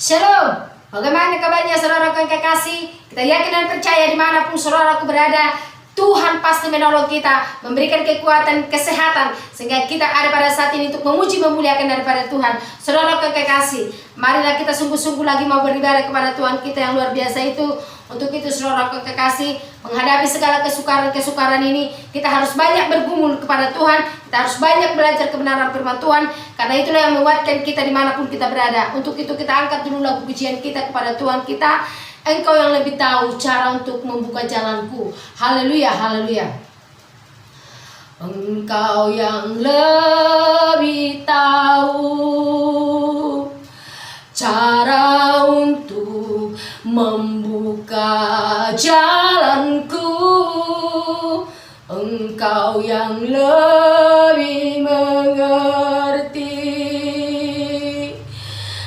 Shalom, bagaimana kabarnya saudaraku yang kekasih? Kita yakin dan percaya dimanapun saudaraku berada, Tuhan pasti menolong kita, memberikan kekuatan, kesehatan, sehingga kita ada pada saat ini untuk memuji memuliakan daripada Tuhan. Saudaraku yang kekasih, marilah kita sungguh-sungguh lagi mau beribadah kepada Tuhan kita yang luar biasa itu. Untuk itu saudaraku yang kekasih, menghadapi segala kesukaran-kesukaran ini, kita harus banyak bergumul kepada Tuhan. Kita harus banyak belajar kebenaran firman Tuhan, karena itulah yang menguatkan kita dimanapun kita berada. Untuk itu kita angkat dulu lagu pujian kita kepada Tuhan kita. Engkau yang lebih tahu cara untuk membuka jalanku. Haleluya, haleluya. Engkau yang lebih tahu cara untuk membuka jalanku. Engkau yang lebih mengerti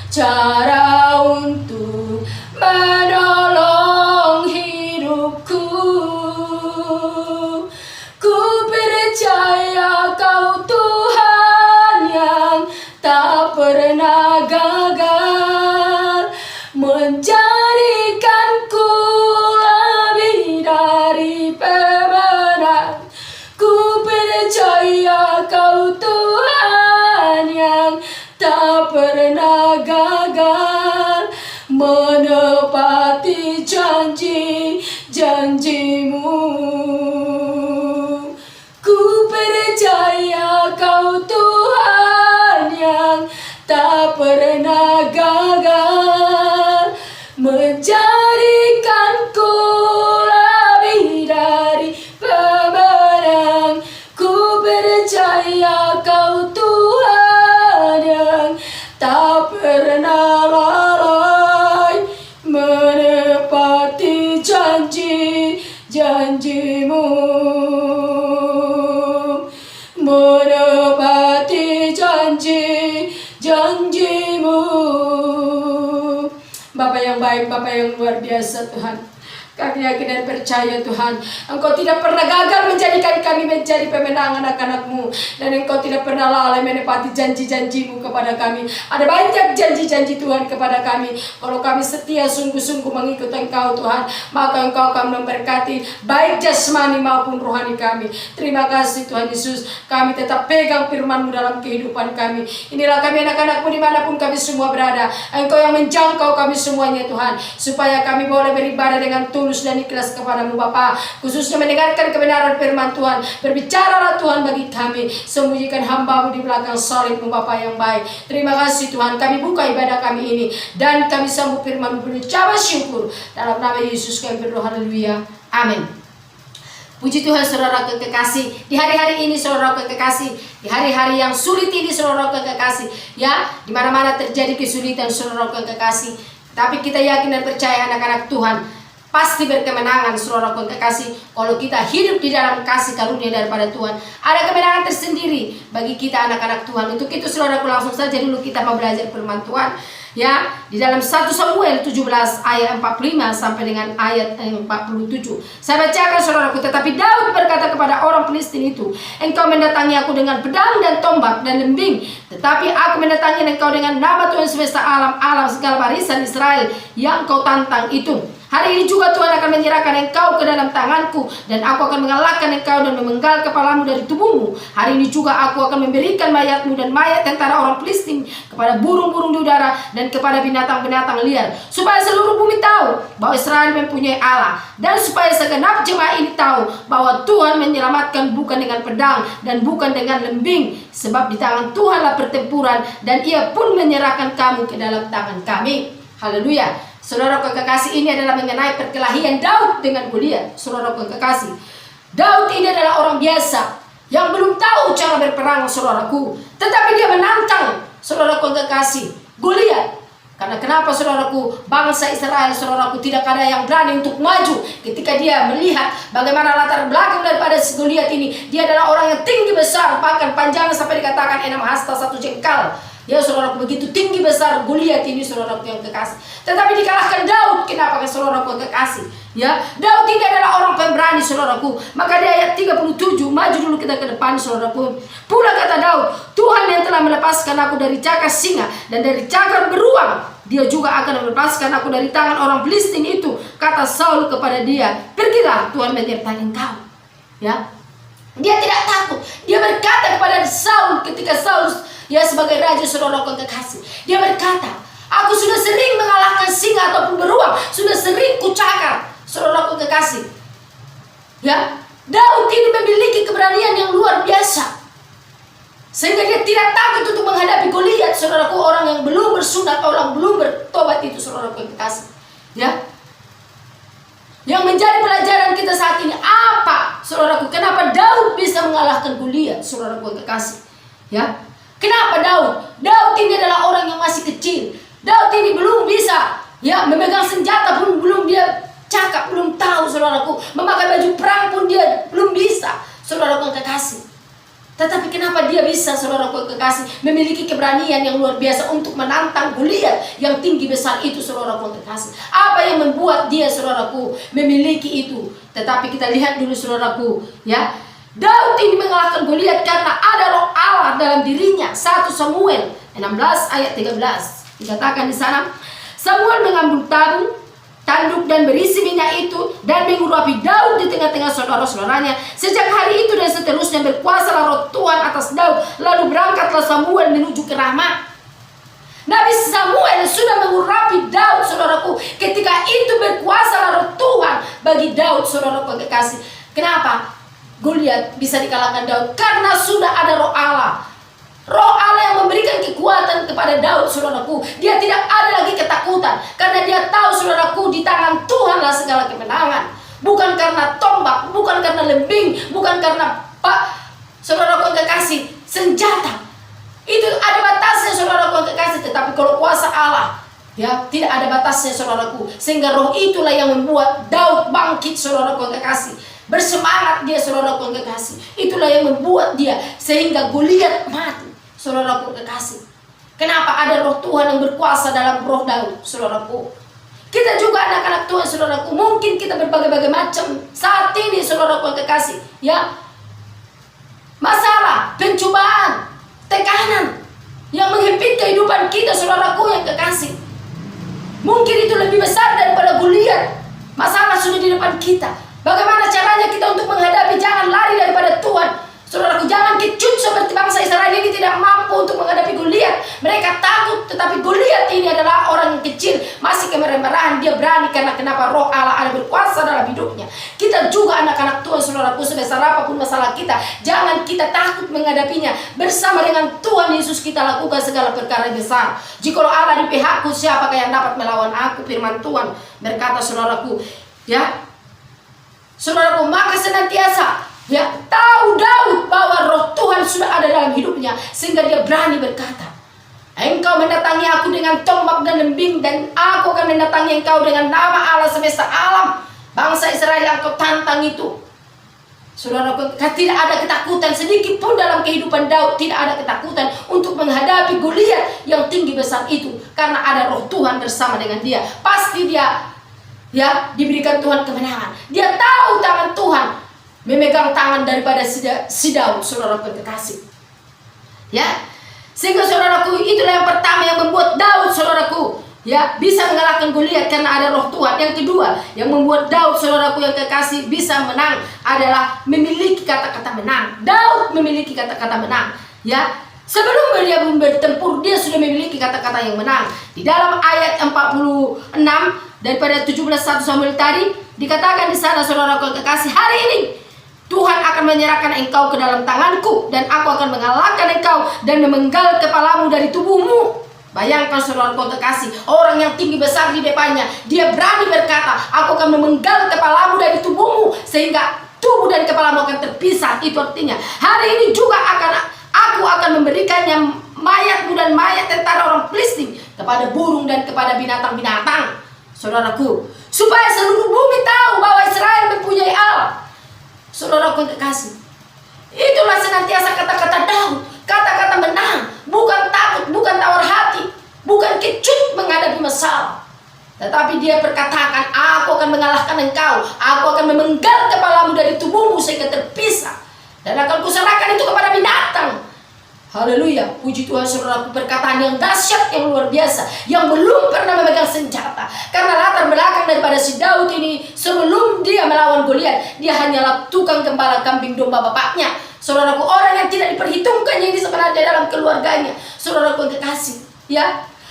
cara untuk menolong hidupku. Ku percaya Kau Tuhan yang tak pernah gagal, menjadikanku lebih dari pemenang. Ku percaya Kau Tuhan yang tak pernah gagal, menepati janji-janjimu. Ku percaya Kau Tuhan yang tak pernah gagal, menjadikanku lebih dari pemenang. Ku percaya Kau Tuhan yang tak pernah lalai, menepati janji-janjimu, menepati janji-janjimu. Bapa yang baik, Bapa yang luar biasa Tuhan, kami yakin dan percaya Tuhan, Engkau tidak pernah gagal menjadikan kami menjadi pemenang anak-anak-Mu, dan Engkau tidak pernah lalai menepati janji-janji-Mu kepada kami. Ada banyak janji-janji Tuhan kepada kami. Kalau kami setia sungguh-sungguh mengikut Engkau Tuhan, maka Engkau akan memberkati baik jasmani maupun rohani kami. Terima kasih Tuhan Yesus, kami tetap pegang firman-Mu dalam kehidupan kami. Inilah kami anak-anak-Mu dimanapun kami semua berada. Engkau yang menjangkau kami semuanya Tuhan, supaya kami boleh beribadah dengan tulus dan ikhlas kepadamu Bapa, khususnya mendengarkan kebenaran firman Tuhan. Berbicaralah Tuhan bagi kami, sembunyikan hamba-Mu di belakang salib-Mu Bapa yang baik. Terima kasih Tuhan, kami buka ibadah kami ini dan kami sambut firman-Mu berucap syukur dalam nama Yesus kami berdoa, haleluya, amin. Puji Tuhan saudara kekasih, di hari-hari ini saudara kekasih, di hari-hari yang sulit ini saudara kekasih, ya, di mana-mana terjadi kesulitan saudara kekasih, tapi kita yakin dan percaya anak-anak Tuhan pasti berkemenangan saudaraku yang kekasih. Kalau kita hidup di dalam kasih karunia daripada Tuhan, ada kemenangan tersendiri bagi kita anak-anak Tuhan. Untuk itu saudaraku langsung saja dulu kita mau belajar firman Tuhan, ya, di dalam 1 Samuel 17 ayat 45 sampai dengan ayat 47. Saya bacakan saudaraku. Tetapi Daud berkata kepada orang Filistin itu, engkau mendatangi aku dengan pedang dan tombak dan lembing, tetapi aku mendatangi engkau dengan nama Tuhan semesta alam, alam segala barisan Israel yang kau tantang itu. Hari ini juga Tuhan akan menyerahkan engkau ke dalam tanganku, dan aku akan mengalahkan engkau dan memenggal kepalamu dari tubuhmu. Hari ini juga aku akan memberikan mayatmu dan mayat tentara orang Filistin kepada burung-burung di udara dan kepada binatang-binatang liar, supaya seluruh bumi tahu bahwa Israel mempunyai Allah, dan supaya segenap jemaah ini tahu bahwa Tuhan menyelamatkan bukan dengan pedang dan bukan dengan lembing, sebab di tangan Tuhanlah pertempuran, dan Ia pun menyerahkan kamu ke dalam tangan kami. Haleluya. Saudara kekasih, ini adalah mengenai perkelahian Daud dengan Goliat. Saudara kekasih, Daud ini adalah orang biasa yang belum tahu cara berperang saudaraku, tetapi dia menantang saudara kekasih Goliat. Karena kenapa saudaraku? Bangsa Israel saudaraku tidak ada yang berani untuk maju ketika dia melihat bagaimana latar belakang daripada si Goliat ini. Dia adalah orang yang tinggi besar, bahkan panjangnya sampai dikatakan 6 hasta 1 jengkal. Ya saudaraku, begitu tinggi besar Goliat ini saudaraku yang kekasih. Tetapi dikalahkan Daud. Kenapa saudaraku yang kekasih? Ya, Daud ini adalah orang pemberani saudaraku. Maka di ayat 37, maju dulu kita ke depan saudaraku. Pula kata Daud, Tuhan yang telah melepaskan aku dari cakar singa dan dari cakar beruang, dia juga akan melepaskan aku dari tangan orang Filistin itu. Kata Saul kepada dia, pergilah, Tuhan menyertai engkau. Ya, dia tidak takut. Dia berkata kepada Saul ketika Saul sebagai raja, saudaraku yang kekasih, dia berkata, aku sudah sering mengalahkan singa ataupun beruang, sudah sering kucakar, saudaraku yang kekasih. Ya, Daud ini memiliki keberanian yang luar biasa, sehingga dia tidak takut untuk menghadapi Goliat, saudaraku, orang yang belum bersunat, orang belum bertobat itu, saudaraku yang kekasih. Ya, yang menjadi pelajaran kita saat ini apa, saudaraku? Kenapa Daud bisa mengalahkan Goliat, saudaraku yang kekasih? Ya, kenapa Daud? Daud ini adalah orang yang masih kecil. Daud ini belum bisa memegang senjata pun belum dia cakap, belum tahu, saudaraku. Memakai baju perang pun dia belum bisa, saudaraku yang kekasih. Tetapi kenapa dia bisa, saudaraku yang kekasih, memiliki keberanian yang luar biasa untuk menantang Goliat yang tinggi besar itu, saudaraku yang kekasih? Apa yang membuat dia, saudaraku, memiliki itu? Tetapi kita lihat dulu, saudaraku, ya. Daud ini mengalahkan Goliat karena ada roh Allah dalam dirinya. 1 Samuel 16 ayat 13. Dikatakan di sana, Samuel mengambil tabung tanduk dan berisi minyak itu dan mengurapi Daud di tengah-tengah saudara-saudaranya. Sejak hari itu dan seterusnya berkuasalah roh Tuhan atas Daud. Lalu berangkatlah Samuel menuju ke Rama. Nabi Samuel sudah mengurapi Daud, saudaraku. Ketika itu berkuasalah roh Tuhan bagi Daud, saudaraku yang kekasih. Kenapa Goliat bisa dikalahkan Daud? Karena sudah ada roh Allah. Roh Allah yang memberikan kekuatan kepada Daud, saudaraku. Dia tidak ada lagi ketakutan, karena dia tahu, saudaraku, di tangan Tuhanlah segala kemenangan. Bukan karena tombak, bukan karena lembing, bukan karena saudaraku yang kekasih, senjata. Itu ada batasnya, saudaraku yang kekasih. Tetapi kalau kuasa Allah, tidak ada batasnya, saudaraku. Sehingga roh itulah yang membuat Daud bangkit, saudaraku yang kekasih. Bersemangat dia, saudaraku yang kekasih. Itulah yang membuat dia sehingga Goliat mati, saudaraku yang kekasih. Kenapa? Ada roh Tuhan yang berkuasa dalam roh Daud, saudaraku. Kita juga anak-anak Tuhan, saudaraku. Mungkin kita berbagai-bagai macam saat ini, saudaraku yang kekasih. Masalah, pencobaan, tekanan yang menghimpit kehidupan kita, saudaraku yang kekasih. Mungkin itu lebih besar daripada Goliat. Masalah sudah di depan kita. Bagaimana caranya kita untuk menghadapi? Jangan lari daripada Tuhan, saudaraku. Jangan kecut seperti bangsa Israel ini tidak mampu untuk menghadapi Goliat. Mereka takut, tetapi Goliat ini adalah orang yang kecil, masih kemerah-merahan. Dia berani karena kenapa? Roh Allah ada berkuasa dalam hidupnya. Kita juga anak-anak Tuhan, saudaraku, sebesar apapun masalah kita, jangan kita takut menghadapinya. Bersama dengan Tuhan Yesus kita lakukan segala perkara besar. Jikalau Allah di pihakku, siapakah yang dapat melawan aku? Firman Tuhan berkata, saudaraku, saudaraku, maka senantiasa tahu Daud bahwa roh Tuhan sudah ada dalam hidupnya, sehingga dia berani berkata, engkau mendatangi aku dengan tombak dan lembing, dan aku akan mendatangi engkau dengan nama Allah semesta alam. Bangsa Israel yang kau tantang itu, saudaraku, tidak ada ketakutan sedikit pun dalam kehidupan Daud. Tidak ada ketakutan untuk menghadapi Goliat yang tinggi besar itu, karena ada roh Tuhan bersama dengan dia. Pasti dia diberikan Tuhan kemenangan. Dia tahu tangan Tuhan memegang tangan daripada si Daud, saudaraku yang kekasih. Sehingga, saudaraku, itulah yang pertama yang membuat Daud, saudaraku, bisa mengalahkan Goliat, karena ada roh Tuhan. Yang kedua yang membuat Daud, saudaraku yang kekasih, bisa menang adalah memiliki kata-kata menang. Daud memiliki kata-kata menang. Sebelum dia bertempur, dia sudah memiliki kata-kata yang menang. Di dalam ayat 46 daripada 17 1 Samuel tadi dikatakan di sana, saudaraku yang kekasih, hari ini Tuhan akan menyerahkan engkau ke dalam tanganku, dan aku akan mengalahkan engkau dan memenggal kepalamu dari tubuhmu. Bayangkan, saudaraku yang kekasih, orang yang tinggi besar di depannya, dia berani berkata, aku akan memenggal kepalamu dari tubuhmu, sehingga tubuh dan kepalamu akan terpisah. Itu artinya hari ini juga aku akan memberikannya mayatmu dan mayat tentara orang Filistin kepada burung dan kepada binatang-binatang, saudaraku, supaya seluruh bumi tahu bahwa Israel mempunyai Allah. Saudaraku yang kekasih, itulah senantiasa kata-kata Daud, kata-kata menang, bukan takut, bukan tawar hati, bukan kecut menghadapi masalah, tetapi dia berkatakan, aku akan mengalahkan engkau, aku akan memenggal kepalamu dari tubuhmu sehingga terpisah, dan akan kuserahkan itu kepada binatang. Haleluya, puji Tuhan saudaraku, perkataan yang dahsyat, yang luar biasa, yang belum pernah memegang senjata. Karena latar belakang daripada si Daud ini, sebelum dia melawan Goliat, dia hanyalah tukang gembala kambing domba bapaknya. Saudaraku, orang yang tidak diperhitungkan yang sebenarnya dalam keluarganya. Saudaraku yang kekasih, ya.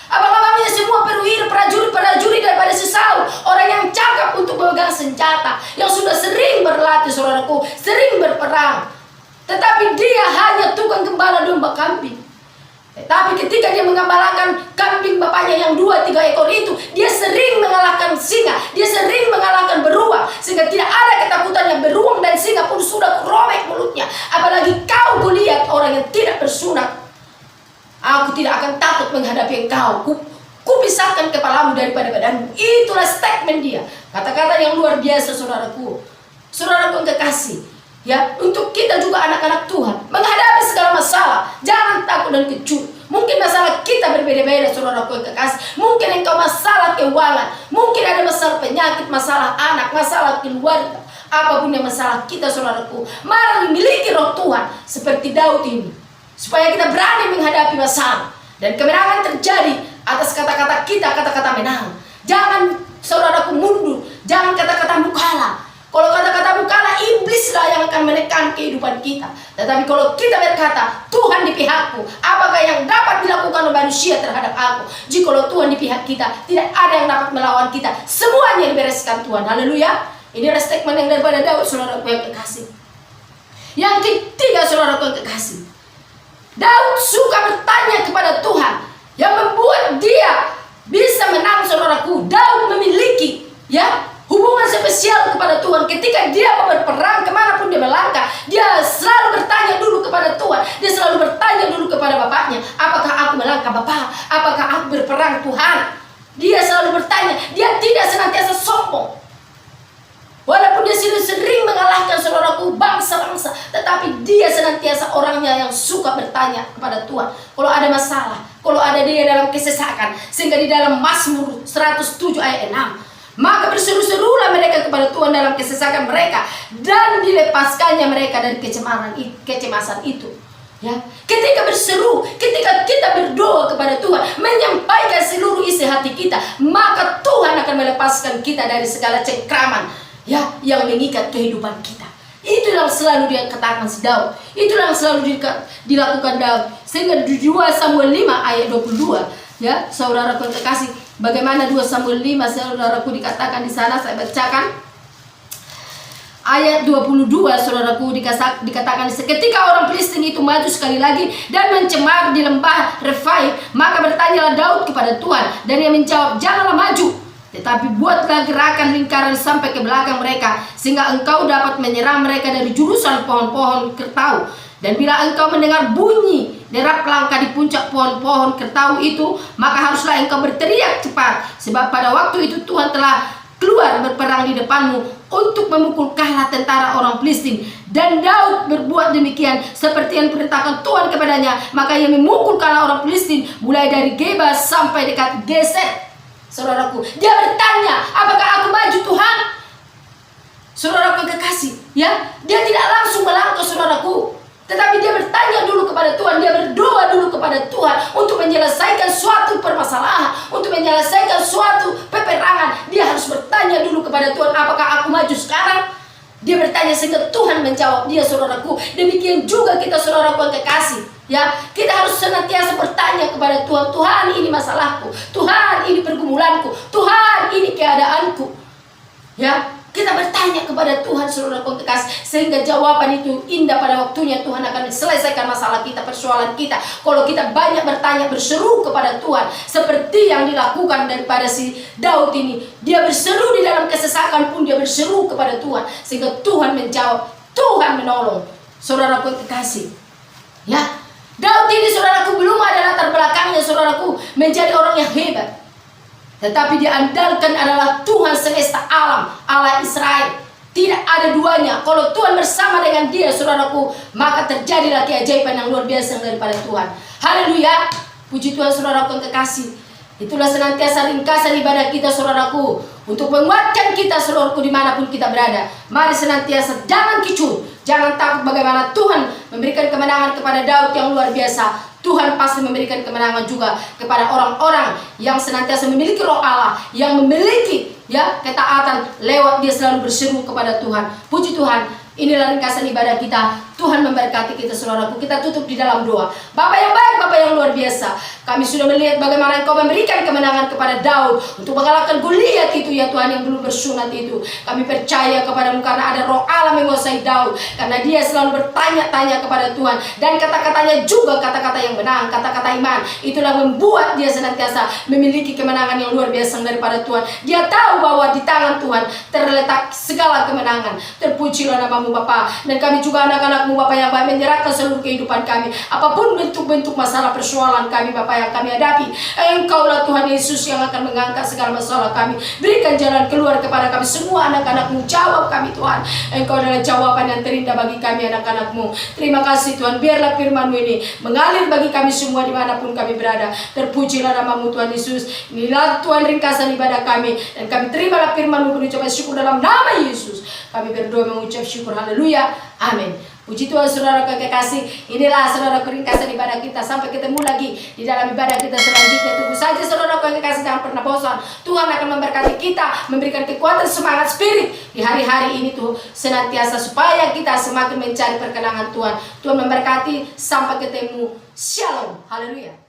Abang-abangnya semua perwira, prajurit daripada si Saul, orang yang cakap untuk memegang senjata, yang sudah sering berlatih saudaraku, sering berperang. Tetapi dia hanya tukang gembala domba kambing. Tetapi ketika dia mengembalakan kambing bapaknya yang 2-3 ekor itu, dia sering mengalahkan singa, dia sering mengalahkan beruang, sehingga tidak ada ketakutan yang beruang dan singa pun sudah robek mulutnya. Apalagi kau Goliat, orang yang tidak bersunat. Aku tidak akan takut menghadapi engkau. Kupisahkan kepalamu daripada badanmu. Itulah statement dia. Kata-kata yang luar biasa saudaraku. Saudaraku yang kekasih. Ya, untuk kita juga anak-anak Tuhan menghadapi segala masalah, jangan takut dan kecut. Mungkin masalah kita berbeda-beda saudaraku yang kekasih. Mungkin engkau masalah keuangan, mungkin ada masalah penyakit, masalah anak, masalah keluarga. Apapun yang masalah kita saudaraku, mari miliki roh Tuhan seperti Daud ini, supaya kita berani menghadapi masalah dan kemenangan terjadi atas kata-kata kita, kata-kata menang. Jangan saudaraku mundur, jangan kata-katamu kalah. Kalau kata-katamu kalah, iblislah yang akan menekan kehidupan kita. Tetapi kalau kita berkata, Tuhan di pihakku, apakah yang dapat dilakukan oleh manusia terhadap aku? Jikalau Tuhan di pihak kita, tidak ada yang dapat melawan kita. Semuanya dibereskan Tuhan. Haleluya. Ini adalah statement yang daripada Daud, saudaraku yang kekasih. Yang ketiga, saudaraku yang kekasih, Daud suka bertanya kepada Tuhan, yang membuat dia bisa menang, saudaraku. Daud memiliki, ya, hubungan spesial kepada Tuhan. Ketika dia mau berperang, kemanapun dia melangkah, dia selalu bertanya dulu kepada Tuhan. Dia selalu bertanya dulu kepada bapaknya, apakah aku melangkah Bapak? Apakah aku berperang Tuhan? Dia selalu bertanya. Dia tidak senantiasa sombong. Walaupun dia sering mengalahkan saudaraku bangsa-bangsa, tetapi dia senantiasa orangnya yang suka bertanya kepada Tuhan. Kalau ada masalah, kalau ada dia dalam kesesakan. Sehingga di dalam Mazmur 107 ayat 6, maka berseru-serulah mereka kepada Tuhan dalam kesesakan mereka, dan dilepaskannya mereka dari kecemasan itu. Ya, ketika berseru, ketika kita berdoa kepada Tuhan, menyampaikan seluruh isi hati kita, maka Tuhan akan melepaskan kita dari segala cengkraman, ya, yang mengikat kehidupan kita. Itulah yang selalu dia katakan si Daud. Itulah yang selalu dilakukan Daud. Sehingga 2 Samuel 5 ayat 22, ya, saudaraku yang terkasih, bagaimana 2 Samuel 5 saudaraku dikatakan di sana, saya bacakan ayat 22, saudaraku, dikatakan ketika orang Filistin itu maju sekali lagi dan mencemar di lembah Refai, maka bertanyalah Daud kepada Tuhan, dan ia menjawab, janganlah maju, tetapi buatlah gerakan lingkaran sampai ke belakang mereka, sehingga engkau dapat menyerang mereka dari jurusan pohon-pohon kertau. Dan bila engkau mendengar bunyi derap langkah di puncak pohon-pohon kertau itu, maka haruslah engkau berteriak cepat, sebab pada waktu itu Tuhan telah keluar berperang di depanmu untuk memukul kalah tentara orang Filistin. Dan Daud berbuat demikian seperti yang diperintahkan Tuhan kepadanya, maka ia memukul kalah orang Filistin mulai dari Geba sampai dekat Geser. Saudaraku, dia bertanya, apakah aku maju Tuhan? Saudaraku kekasih, ya, dia tidak langsung melangkah saudaraku, tetapi dia bertanya dulu kepada Tuhan, dia berdoa dulu kepada Tuhan untuk menyelesaikan suatu permasalahan, untuk menyelesaikan suatu peperangan. Dia harus bertanya dulu kepada Tuhan, apakah aku maju sekarang? Dia bertanya sehingga Tuhan menjawab dia, saudaraku. Demikian juga kita, saudaraku yang kekasih, ya, kita harus senantiasa bertanya kepada Tuhan, Tuhan ini masalahku, Tuhan ini pergumulanku, Tuhan ini keadaanku, ya. Kita bertanya kepada Tuhan, saudaraku kekasih, sehingga jawaban itu indah pada waktunya. Tuhan akan selesaikan masalah kita, persoalan kita. Kalau kita banyak bertanya, berseru kepada Tuhan, seperti yang dilakukan daripada si Daud ini. Dia berseru di dalam kesesakan pun dia berseru kepada Tuhan, sehingga Tuhan menjawab, Tuhan menolong. Saudaraku kekasih, ya, Daud ini, saudaraku, belum ada latar belakangnya, saudaraku, menjadi orang yang hebat. Tetapi diandalkan adalah Tuhan semesta alam, Allah Israel. Tidak ada duanya. Kalau Tuhan bersama dengan dia, saudaraku, maka terjadilah keajaiban yang luar biasa daripada Tuhan. Haleluya. Puji Tuhan, saudaraku yang kekasih. Itulah senantiasa ringkasan ibadah kita, saudaraku, untuk menguatkan kita seluruhku dimanapun kita berada. Mari senantiasa jangan kicu, jangan takut bagaimana Tuhan memberikan kemenangan kepada Daud yang luar biasa. Tuhan pasti memberikan kemenangan juga kepada orang-orang yang senantiasa memiliki roh Allah, yang memiliki ketaatan lewat dia selalu berseru kepada Tuhan. Puji Tuhan. Inilah ringkasan ibadah kita. Tuhan memberkati kita saudaraku. Kita tutup di dalam doa. Bapak yang baik, Bapak yang luar biasa, kami sudah melihat bagaimana Engkau memberikan kemenangan kepada Daud untuk mengalahkan Goliat itu ya Tuhan yang belum bersunat itu. Kami percaya kepadamu karena ada roh Allah menguasai Daud, karena dia selalu bertanya-tanya kepada Tuhan, dan kata-katanya juga kata-kata yang benar, kata-kata iman. Itulah membuat dia senantiasa memiliki kemenangan yang luar biasa daripada Tuhan. Dia tahu bahwa di tangan Tuhan terletak segala kemenangan. Terpujilah namamu Bapa, dan kami juga anak-anakmu Bapa yang baik menyerahkan seluruh kehidupan kami, apapun bentuk-bentuk masalah persoalan kami Bapa yang kami hadapi. Engkaulah Tuhan Yesus yang akan mengangkat segala masalah kami. Berikan jalan keluar kepada kami semua anak-anakmu. Jawab kami Tuhan. Engkau adalah jawaban yang terindah bagi kami anak-anakmu. Terima kasih Tuhan. Biarlah firman-Mu ini mengalir bagi kami semua dimanapun kami berada. Terpujilah namamu Tuhan Yesus. Inilah Tuhan ringkasan ibadah kami, dan kami terimalah firman-Mu penuh ucapan syukur dalam nama Yesus. Kami berdoa mengucap syukur. Haleluya. Amin. Puji Tuhan saudara kekasih. Inilah saudara ringkasan ibadah kita. Sampai ketemu lagi di dalam ibadah kita selanjutnya. Tunggu saja saudara kekasih, jangan pernah bosan. Tuhan akan memberkati kita, memberikan kekuatan semangat spirit di hari-hari ini tuh senantiasa, supaya kita semakin mencari perkenangan Tuhan. Tuhan memberkati. Sampai ketemu. Shalom. Haleluya.